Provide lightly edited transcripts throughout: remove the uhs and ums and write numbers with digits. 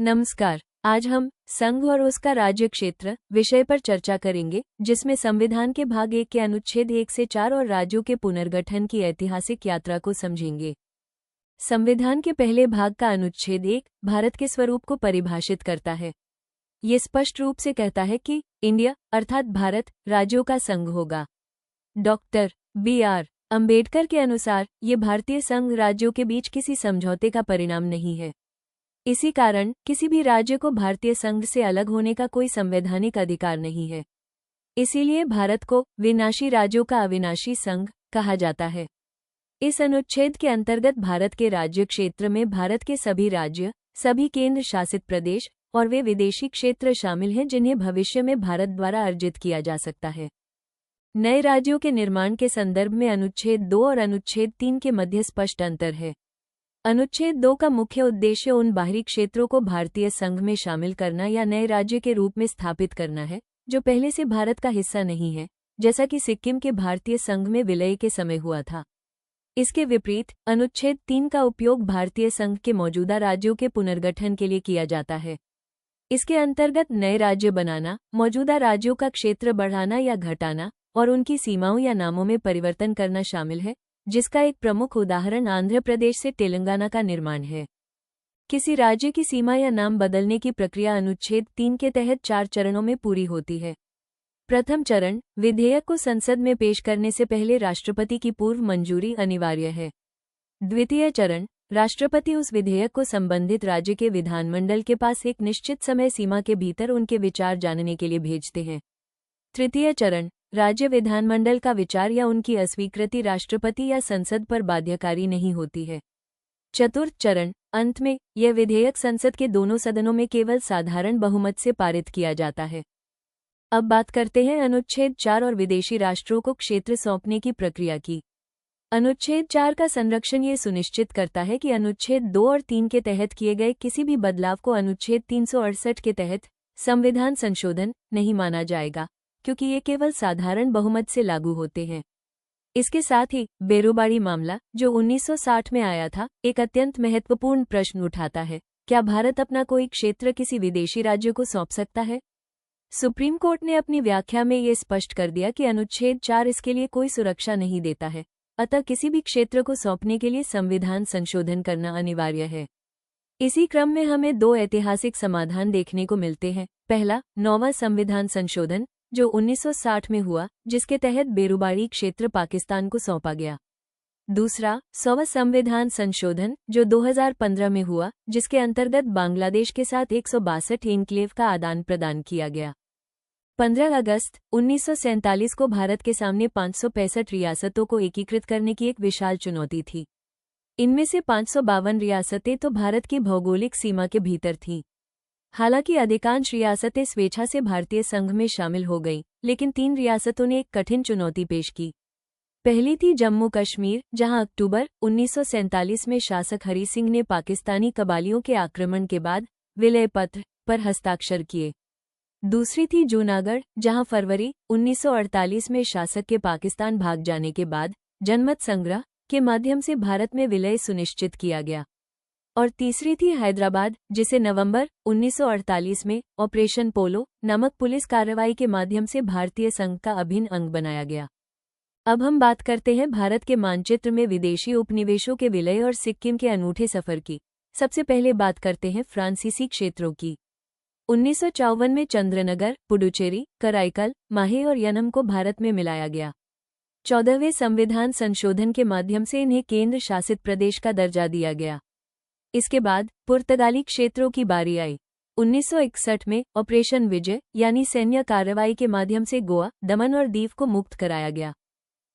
नमस्कार। आज हम संघ और उसका राज्य क्षेत्र विषय पर चर्चा करेंगे, जिसमें संविधान के भाग 1 के अनुच्छेद 1 से 4 और राज्यों के पुनर्गठन की ऐतिहासिक यात्रा को समझेंगे। संविधान के पहले भाग का अनुच्छेद 1 भारत के स्वरूप को परिभाषित करता है। ये स्पष्ट रूप से कहता है कि इंडिया अर्थात भारत राज्यों का संघ होगा। Doctor B.R. अंबेडकर के अनुसार ये भारतीय संघ राज्यों के बीच किसी समझौते का परिणाम नहीं है। इसी कारण किसी भी राज्य को भारतीय संघ से अलग होने का कोई संवैधानिक अधिकार नहीं है। इसीलिए भारत को विनाशी राज्यों का अविनाशी संघ कहा जाता है। इस अनुच्छेद के अंतर्गत भारत के राज्य क्षेत्र में भारत के सभी राज्य, सभी केंद्र शासित प्रदेश और वे विदेशी क्षेत्र शामिल हैं जिन्हें भविष्य में भारत द्वारा अर्जित किया जा सकता है। नए राज्यों के निर्माण के संदर्भ में अनुच्छेद 2 और अनुच्छेद 3 के मध्य स्पष्ट अंतर है। अनुच्छेद 2 का मुख्य उद्देश्य उन बाहरी क्षेत्रों को भारतीय संघ में शामिल करना या नए राज्य के रूप में स्थापित करना है, जो पहले से भारत का हिस्सा नहीं है, जैसा कि सिक्किम के भारतीय संघ में विलय के समय हुआ था। इसके विपरीत अनुच्छेद 3 का उपयोग भारतीय संघ के मौजूदा राज्यों के पुनर्गठन के लिए किया जाता है। इसके अंतर्गत नए राज्य बनाना, मौजूदा राज्यों का क्षेत्र बढ़ाना या घटाना और उनकी सीमाओं या नामों में परिवर्तन करना शामिल है, जिसका एक प्रमुख उदाहरण आंध्र प्रदेश से तेलंगाना का निर्माण है। किसी राज्य की सीमा या नाम बदलने की प्रक्रिया अनुच्छेद 3 के तहत 4 चरणों में पूरी होती है। प्रथम चरण, विधेयक को संसद में पेश करने से पहले राष्ट्रपति की पूर्व मंजूरी अनिवार्य है। द्वितीय चरण, राष्ट्रपति उस विधेयक को संबंधित राज्य के विधानमंडल के पास एक निश्चित समय सीमा के भीतर उनके विचार जानने के लिए भेजते हैं। तृतीय चरण, राज्य विधानमंडल का विचार या उनकी अस्वीकृति राष्ट्रपति या संसद पर बाध्यकारी नहीं होती है। चतुर्थ चरण, अंत में यह विधेयक संसद के दोनों सदनों में केवल साधारण बहुमत से पारित किया जाता है। अब बात करते हैं अनुच्छेद 4 और विदेशी राष्ट्रों को क्षेत्र सौंपने की प्रक्रिया की। अनुच्छेद 4 का संरक्षण ये सुनिश्चित करता है कि अनुच्छेद 2 और 3 के तहत किए गए किसी भी बदलाव को अनुच्छेद 368 के तहत संविधान संशोधन नहीं माना जाएगा, क्योंकि ये केवल साधारण बहुमत से लागू होते हैं। इसके साथ ही बेरोबारी मामला, जो 1960 में आया था, एक अत्यंत महत्वपूर्ण प्रश्न उठाता है। क्या भारत अपना कोई क्षेत्र किसी विदेशी राज्य को सौंप सकता है? सुप्रीम कोर्ट ने अपनी व्याख्या में ये स्पष्ट कर दिया कि अनुच्छेद 4 इसके लिए कोई सुरक्षा नहीं देता है, अतः किसी भी क्षेत्र को सौंपने के लिए संविधान संशोधन करना अनिवार्य है। इसी क्रम में हमें 2 ऐतिहासिक समाधान देखने को मिलते हैं। पहला, 9वां संविधान संशोधन, जो 1960 में हुआ, जिसके तहत बेरोबारी क्षेत्र पाकिस्तान को सौंपा गया। दूसरा, 100वां संविधान संशोधन, जो 2015 में हुआ, जिसके अंतर्गत बांग्लादेश के साथ 162 एन्क्लेव का आदान प्रदान किया गया। 15 अगस्त 1947 को भारत के सामने 565 रियासतों को एकीकृत करने की एक विशाल चुनौती थी। इनमें से 552 रियासतें तो भारत की भौगोलिक सीमा के भीतर थीं। हालांकि अधिकांश रियासतें स्वेच्छा से भारतीय संघ में शामिल हो गईं, लेकिन 3 रियासतों ने एक कठिन चुनौती पेश की। पहली थी जम्मू कश्मीर, जहां अक्टूबर 1947 में शासक हरि सिंह ने पाकिस्तानी कबालियों के आक्रमण के बाद विलय पत्र पर हस्ताक्षर किए। दूसरी थी जूनागढ़, जहां फरवरी 1948 में शासक के पाकिस्तान भाग जाने के बाद जनमत संग्रह के माध्यम से भारत में विलय सुनिश्चित किया गया। और तीसरी थी हैदराबाद, जिसे नवंबर 1948 में ऑपरेशन पोलो नामक पुलिस कार्रवाई के माध्यम से भारतीय संघ का अभिन्न अंग बनाया गया। अब हम बात करते हैं भारत के मानचित्र में विदेशी उपनिवेशों के विलय और सिक्किम के अनूठे सफर की। सबसे पहले बात करते हैं फ्रांसीसी क्षेत्रों की। 1954 में चंद्रनगर, पुडुचेरी, कराईकल, माहे और यनम को भारत में मिलाया गया। 14वें संविधान संशोधन के माध्यम से इन्हें केंद्र शासित प्रदेश का दर्जा दिया गया। इसके बाद पुर्तगाली क्षेत्रों की बारी आई। 1961 में ऑपरेशन विजय यानी सैन्य कार्रवाई के माध्यम से गोवा, दमन और दीव को मुक्त कराया गया।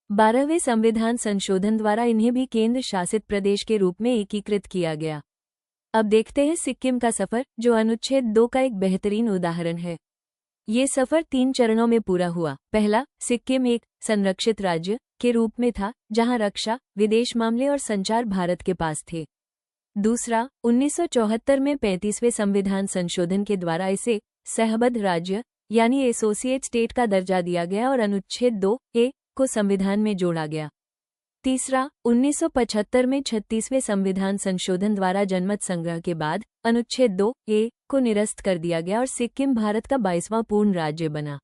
12वें संविधान संशोधन द्वारा इन्हें भी केंद्र शासित प्रदेश के रूप में एकीकृत किया गया। अब देखते हैं सिक्किम का सफर, जो अनुच्छेद 2 का एक बेहतरीन उदाहरण है। ये सफर 3 चरणों में पूरा हुआ। पहला, सिक्किम एक संरक्षित राज्य के रूप में था, जहां रक्षा, विदेश मामले और संचार भारत के पास थे। दूसरा, 1974 में 35वें संविधान संशोधन के द्वारा इसे सहबद्ध राज्य यानी एसोसिएट स्टेट का दर्जा दिया गया और अनुच्छेद 2A को संविधान में जोड़ा गया। तीसरा, 1975 में 36वें संविधान संशोधन द्वारा जनमत संग्रह के बाद अनुच्छेद 2A को निरस्त कर दिया गया और सिक्किम भारत का 22वां पूर्ण राज्य बना।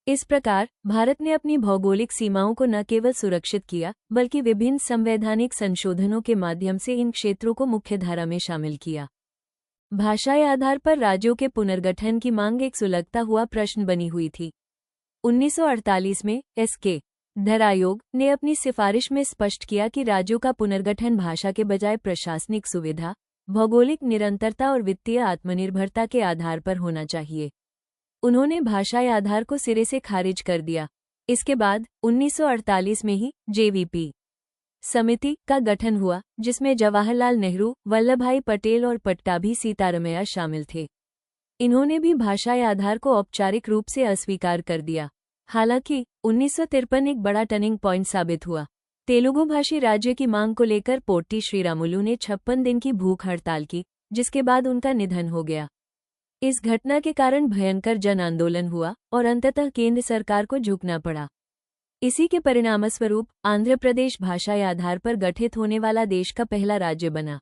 इस प्रकार भारत ने अपनी भौगोलिक सीमाओं को न केवल सुरक्षित किया बल्कि विभिन्न संवैधानिक संशोधनों के माध्यम से इन क्षेत्रों को मुख्यधारा में शामिल किया। भाषाई आधार पर राज्यों के पुनर्गठन की मांग एक सुलगता हुआ प्रश्न बनी हुई थी। 1948 में एस.के. धर आयोग ने अपनी सिफारिश में स्पष्ट किया कि राज्यों का पुनर्गठन भाषा के बजाय प्रशासनिक सुविधा, भौगोलिक निरंतरता और वित्तीय आत्मनिर्भरता के आधार पर होना चाहिए। उन्होंने भाषाई आधार को सिरे से खारिज कर दिया। इसके बाद 1948 में ही जेवीपी समिति का गठन हुआ, जिसमें जवाहरलाल नेहरू, वल्लभभाई पटेल और पट्टाभी सीतारमैया शामिल थे। इन्होंने भी भाषाई आधार को औपचारिक रूप से अस्वीकार कर दिया। हालांकि 1953 एक बड़ा टर्निंग पॉइंट साबित हुआ। तेलुगु भाषी राज्य की मांग को लेकर पोट्टी श्रीरामुलु ने 56 दिन की भूख हड़ताल की, जिसके बाद उनका निधन हो गया। इस घटना के कारण भयंकर जन आंदोलन हुआ और अंततः केंद्र सरकार को झुकना पड़ा। इसी के परिणामस्वरूप आंध्र प्रदेश भाषाई आधार पर गठित होने वाला देश का पहला राज्य बना।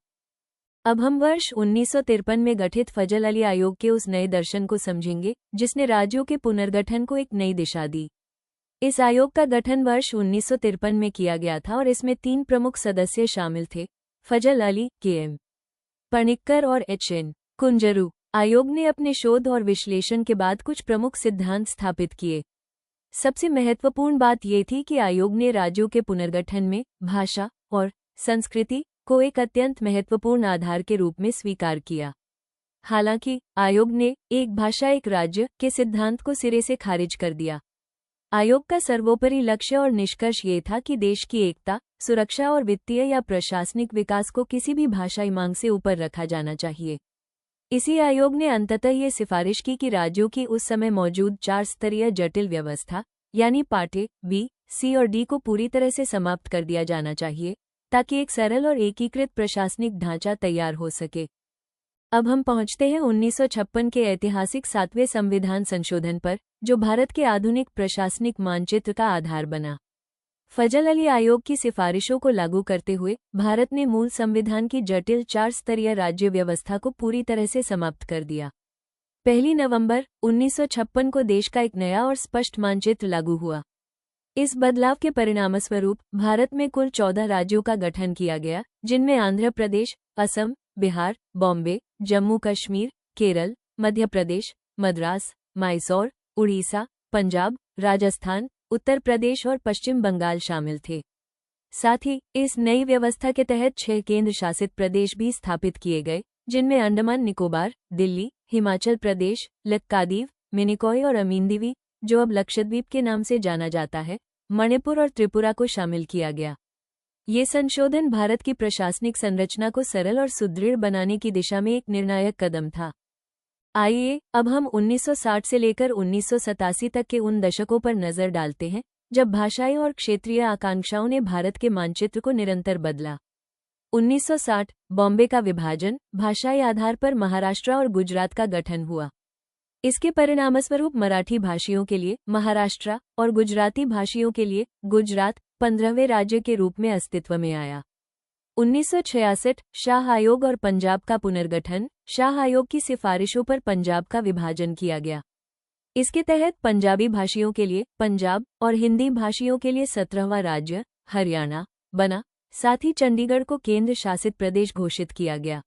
अब हम वर्ष 1953 में गठित फजल अली आयोग के उस नए दर्शन को समझेंगे जिसने राज्यों के पुनर्गठन को एक नई दिशा दी। इस आयोग का गठन वर्ष 1953 में किया गया था और इसमें 3 प्रमुख सदस्य शामिल थे: फजल अली, के.एम. पणिक्कर और एच.एन. कुंजरू। आयोग ने अपने शोध और विश्लेषण के बाद कुछ प्रमुख सिद्धांत स्थापित किए। सबसे महत्वपूर्ण बात ये थी कि आयोग ने राज्यों के पुनर्गठन में भाषा और संस्कृति को एक अत्यंत महत्वपूर्ण आधार के रूप में स्वीकार किया। हालांकि आयोग ने एक भाषा एक राज्य के सिद्धांत को सिरे से खारिज कर दिया। आयोग का सर्वोपरि लक्ष्य और निष्कर्ष ये था कि देश की एकता, सुरक्षा और वित्तीय या प्रशासनिक विकास को किसी भी भाषाई मांग से ऊपर रखा जाना चाहिए। इसी आयोग ने अंततः ये सिफारिश की कि राज्यों की उस समय मौजूद 4 स्तरीय जटिल व्यवस्था यानी पार्ट ए, बी, सी और डी को पूरी तरह से समाप्त कर दिया जाना चाहिए, ताकि एक सरल और एकीकृत प्रशासनिक ढांचा तैयार हो सके। अब हम पहुंचते हैं 1956 के ऐतिहासिक 7वें संविधान संशोधन पर, जो भारत के आधुनिक प्रशासनिक मानचित्र का आधार बना। फजल अली आयोग की सिफारिशों को लागू करते हुए भारत ने मूल संविधान की जटिल 4 स्तरीय राज्य व्यवस्था को पूरी तरह से समाप्त कर दिया। 1 नवंबर 1956 को देश का एक नया और स्पष्ट मानचित्र लागू हुआ। इस बदलाव के परिणामस्वरूप भारत में कुल 14 राज्यों का गठन किया गया, जिनमें आंध्र प्रदेश, असम, बिहार, बॉम्बे, जम्मू कश्मीर, केरल, मध्य प्रदेश, मद्रास, मैसूर, उड़ीसा, पंजाब, राजस्थान, उत्तर प्रदेश और पश्चिम बंगाल शामिल थे। साथ ही इस नई व्यवस्था के तहत 6 केंद्र शासित प्रदेश भी स्थापित किए गए, जिनमें अंडमान निकोबार, दिल्ली, हिमाचल प्रदेश, लक्षद्वीप, मिनिकॉय और अमीनदीवी, जो अब लक्षद्वीप के नाम से जाना जाता है, मणिपुर और त्रिपुरा को शामिल किया गया। ये संशोधन भारत की प्रशासनिक संरचना को सरल और सुदृढ़ बनाने की दिशा में एक निर्णायक कदम था। आइए अब हम 1960 से लेकर 1987 तक के उन दशकों पर नजर डालते हैं जब भाषाई और क्षेत्रीय आकांक्षाओं ने भारत के मानचित्र को निरंतर बदला। 1960 बॉम्बे का विभाजन, भाषाई आधार पर महाराष्ट्र और गुजरात का गठन हुआ। इसके परिणामस्वरूप मराठी भाषियों के लिए महाराष्ट्र और गुजराती भाषियों के लिए गुजरात 15वें राज्य के रूप में अस्तित्व में आया। 1966 शाह आयोग और पंजाब का पुनर्गठन, शाह आयोग की सिफारिशों पर पंजाब का विभाजन किया गया। इसके तहत पंजाबी भाषियों के लिए पंजाब और हिंदी भाषियों के लिए 17वां राज्य हरियाणा बना। साथ ही चंडीगढ़ को केंद्र शासित प्रदेश घोषित किया गया।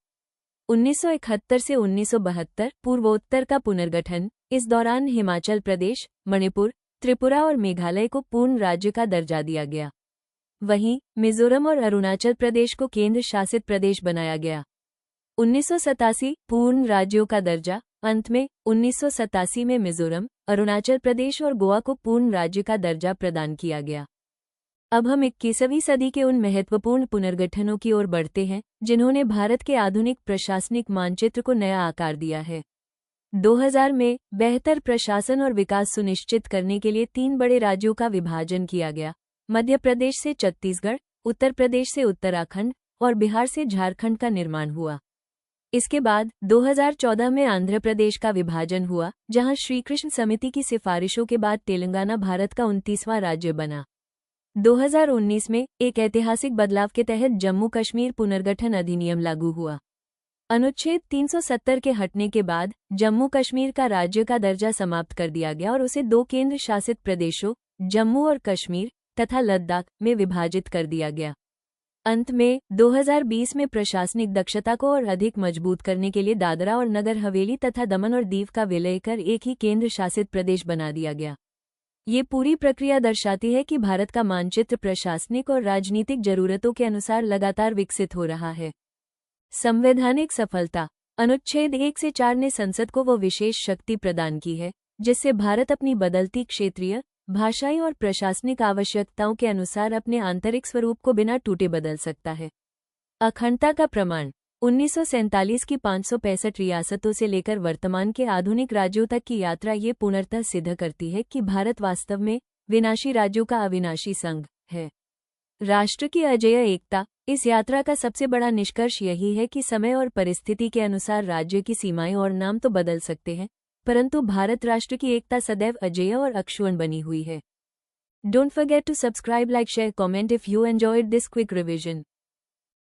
1971 से 1972 पूर्वोत्तर का पुनर्गठन, इस दौरान हिमाचल प्रदेश, मणिपुर, त्रिपुरा और मेघालय को पूर्ण राज्य का दर्जा दिया गया। वहीं मिजोरम और अरुणाचल प्रदेश को केंद्र शासित प्रदेश बनाया गया। 1987 पूर्ण राज्यों का दर्जा, अंत में 1987 में मिजोरम, अरुणाचल प्रदेश और गोवा को पूर्ण राज्य का दर्जा प्रदान किया गया। अब हम 21वीं सदी के उन महत्वपूर्ण पुनर्गठनों की ओर बढ़ते हैं जिन्होंने भारत के आधुनिक प्रशासनिक मानचित्र को नया आकार दिया है। 2000 में बेहतर प्रशासन और विकास सुनिश्चित करने के लिए 3 बड़े राज्यों का विभाजन किया गया: मध्य प्रदेश से छत्तीसगढ़, उत्तर प्रदेश से उत्तराखंड और बिहार से झारखंड का निर्माण हुआ। इसके बाद 2014 में आंध्र प्रदेश का विभाजन हुआ, जहां श्रीकृष्ण समिति की सिफारिशों के बाद तेलंगाना भारत का 29वां राज्य बना। 2019 में एक ऐतिहासिक बदलाव के तहत जम्मू कश्मीर पुनर्गठन अधिनियम लागू हुआ। अनुच्छेद 370 के हटने के बाद जम्मू कश्मीर का राज्य का दर्जा समाप्त कर दिया गया और उसे 2 केंद्र शासित प्रदेशों जम्मू और कश्मीर तथा लद्दाख में विभाजित कर दिया गया। अंत में 2020 में प्रशासनिक दक्षता को और अधिक मजबूत करने के लिए दादरा और नगर हवेली तथा दमन और दीव का विलय कर एक ही केंद्र शासित प्रदेश बना दिया गया। ये पूरी प्रक्रिया दर्शाती है कि भारत का मानचित्र प्रशासनिक और राजनीतिक जरूरतों के अनुसार लगातार विकसित हो रहा है। संवैधानिक सफलता। अनुच्छेद 1 से 4 ने संसद को वो विशेष शक्ति प्रदान की है जिससे भारत अपनी बदलती क्षेत्रीय, भाषाई और प्रशासनिक आवश्यकताओं के अनुसार अपने आंतरिक स्वरूप को बिना टूटे बदल सकता है। अखंडता का प्रमाण। 1947 की 565 रियासतों से लेकर वर्तमान के आधुनिक राज्यों तक की यात्रा ये पूर्णतः सिद्ध करती है कि भारत वास्तव में विनाशी राज्यों का अविनाशी संघ है। राष्ट्र की अजेय एकता। इस यात्रा का सबसे बड़ा निष्कर्ष यही है कि समय और परिस्थिति के अनुसार राज्य की सीमाएं और नाम तो बदल सकते हैं, परंतु भारत राष्ट्र की एकता सदैव अजेय और अक्षुण्ण बनी हुई है। Don't forget to subscribe, like, share, comment if you enjoyed this quick revision.